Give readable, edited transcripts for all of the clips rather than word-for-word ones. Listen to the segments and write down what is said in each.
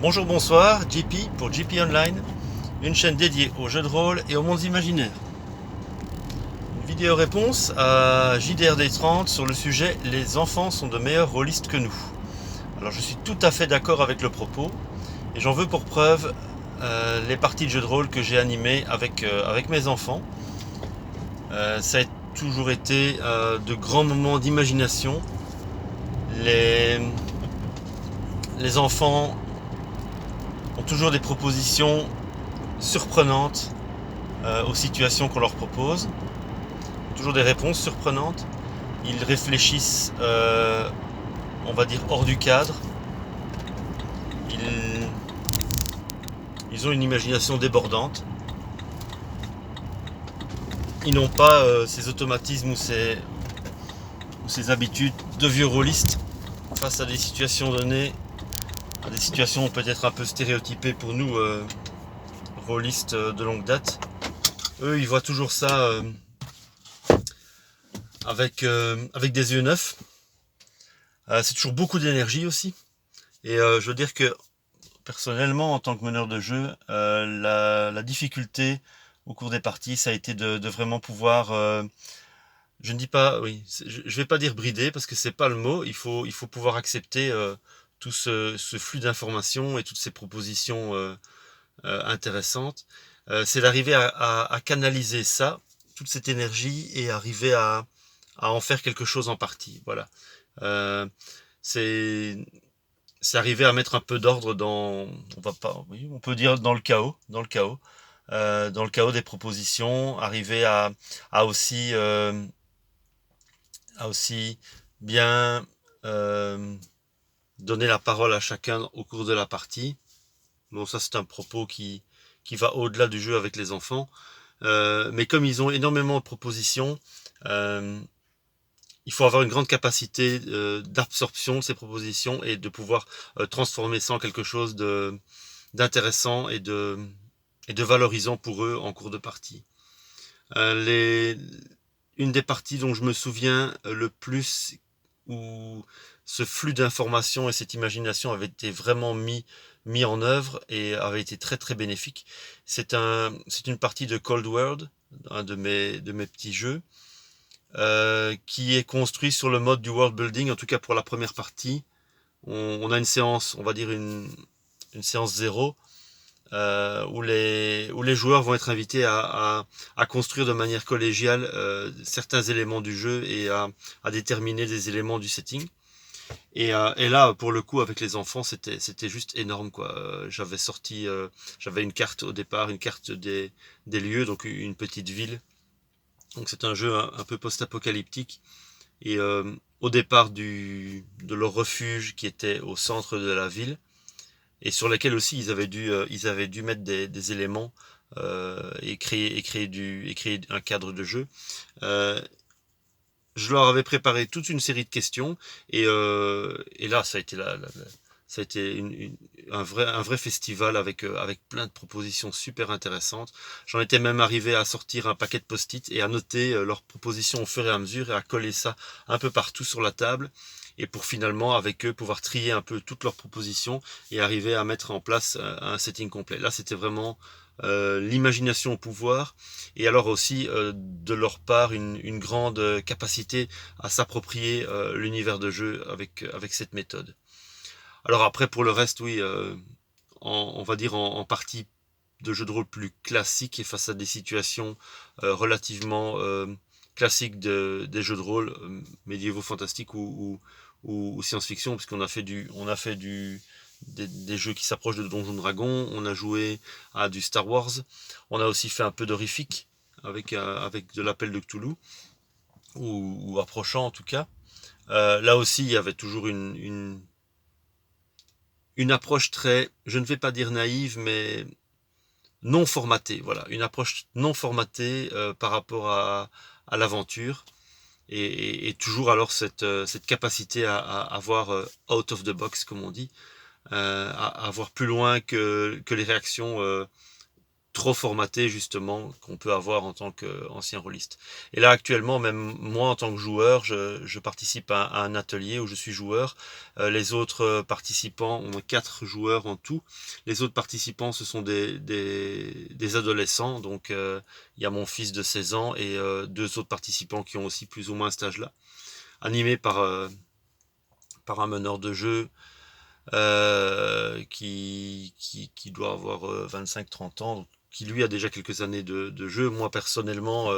Bonjour, bonsoir, JP pour JP Online, une chaîne dédiée aux jeux de rôle et aux mondes imaginaires. Une vidéo réponse à JDRD30 sur le sujet Les enfants sont de meilleurs rôlistes que nous. Alors je suis tout à fait d'accord avec le propos et j'en veux pour preuve les parties de jeux de rôle que j'ai animées avec mes enfants. Ça a toujours été de grands moments d'imagination. Les, les enfants ont toujours des propositions surprenantes aux situations qu'on leur propose, toujours des réponses surprenantes. Ils réfléchissent, on va dire, hors du cadre. Ils, ils ont une imagination débordante. Ils n'ont pas ces automatismes ou ces habitudes de vieux rôlistes face à des situations données, à des situations peut-être un peu stéréotypées pour nous, rôlistes de longue date. Eux, ils voient toujours ça avec des yeux neufs. C'est toujours beaucoup d'énergie aussi. Et je veux dire que personnellement, en tant que meneur de jeu, la difficulté au cours des parties, ça a été de vraiment pouvoir, je ne dis pas, oui, je vais pas dire brider parce que c'est pas le mot. Il faut pouvoir accepter tout ce flux d'informations et toutes ces propositions intéressantes. C'est d'arriver à canaliser ça, toute cette énergie et arriver à en faire quelque chose en partie. Voilà. Euh, c'est c'est arriver à mettre un peu d'ordre dans, on va pas, oui, on peut dire dans le chaos des propositions, arriver à aussi, à aussi bien donner la parole à chacun au cours de la partie. Bon, ça c'est un propos qui va au-delà du jeu avec les enfants. Mais comme ils ont énormément de propositions, euh, il faut avoir une grande capacité d'absorption de ces propositions et de pouvoir transformer ça en quelque chose d'intéressant et de valorisant pour eux en cours de partie. Les, une des parties dont je me souviens le plus où ce flux d'informations et cette imagination avaient été vraiment mis en œuvre et avait été très très bénéfique. C'est une partie de Cold World, un de mes petits jeux, qui est construit sur le mode du world building, en tout cas pour la première partie. On a une séance, on va dire une séance zéro, où les joueurs vont être invités à construire de manière collégiale certains éléments du jeu et à déterminer des éléments du setting. Et là, pour le coup, avec les enfants, c'était juste énorme, quoi. J'avais une carte au départ, une carte des lieux, donc une petite ville. Donc c'est un jeu un peu post-apocalyptique. Et au départ de leur refuge qui était au centre de la ville, et sur lesquels aussi ils avaient dû mettre des éléments et créer un cadre de jeu. Euh, je leur avais préparé toute une série de questions et là ça a été ça a été un vrai festival avec plein de propositions super intéressantes. J'en étais même arrivé à sortir un paquet de post-it et à noter leurs propositions au fur et à mesure et à coller ça un peu partout sur la table et pour finalement avec eux pouvoir trier un peu toutes leurs propositions et arriver à mettre en place un setting complet. Là c'était vraiment l'imagination au pouvoir et alors aussi de leur part une grande capacité à s'approprier l'univers de jeu avec cette méthode. Alors après pour le reste oui, on va dire en partie de jeux de rôle plus classiques et face à des situations relativement classiques des jeux de rôle médiévaux fantastiques ou science-fiction, puisqu'on a fait des jeux qui s'approchent de Donjons Dragons, on a joué à du Star Wars, on a aussi fait un peu d'horrifique avec de l'appel de Cthulhu, ou approchant en tout cas. Là aussi, il y avait toujours une approche très, je ne vais pas dire naïve, mais non formatée. Voilà, une approche non formatée par rapport à l'aventure. Et toujours alors cette capacité à voir out of the box, comme on dit, à voir plus loin que les réactions trop formaté justement qu'on peut avoir en tant qu'ancien rôliste. Et là actuellement, même moi en tant que joueur, je participe à un atelier où je suis joueur. Les autres participants, on a 4 joueurs en tout. Les autres participants, ce sont des adolescents. Donc il y a mon fils de 16 ans et 2 autres participants qui ont aussi plus ou moins cet âge-là. Animés par un meneur de jeu qui doit avoir 25-30 ans, qui lui a déjà quelques années de jeu. Moi personnellement,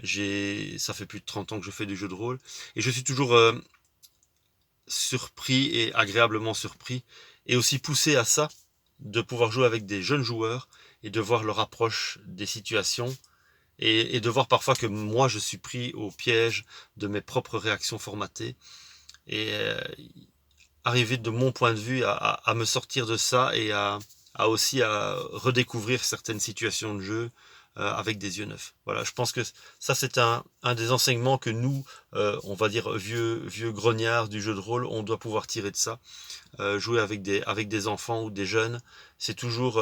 ça fait plus de 30 ans que je fais du jeu de rôle. Et je suis toujours surpris et agréablement surpris, et aussi poussé à ça, de pouvoir jouer avec des jeunes joueurs et de voir leur approche des situations. Et de voir parfois que moi je suis pris au piège de mes propres réactions formatées. Et arriver de mon point de vue à me sortir de ça et aussi à redécouvrir certaines situations de jeu avec des yeux neufs. Voilà, je pense que ça c'est un des enseignements que nous, on va dire vieux grognards du jeu de rôle, on doit pouvoir tirer de ça. Jouer avec des enfants ou des jeunes, c'est toujours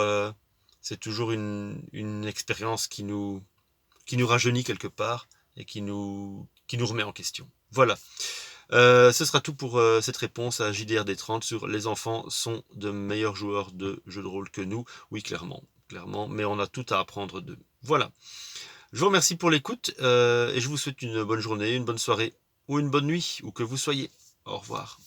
une expérience qui nous rajeunit quelque part et qui nous remet en question. Voilà. Ce sera tout pour cette réponse à JDRD30 sur les enfants sont de meilleurs joueurs de jeux de rôle que nous. Oui, clairement, clairement, mais on a tout à apprendre d'eux. Voilà. Je vous remercie pour l'écoute et je vous souhaite une bonne journée, une bonne soirée ou une bonne nuit, où que vous soyez. Au revoir.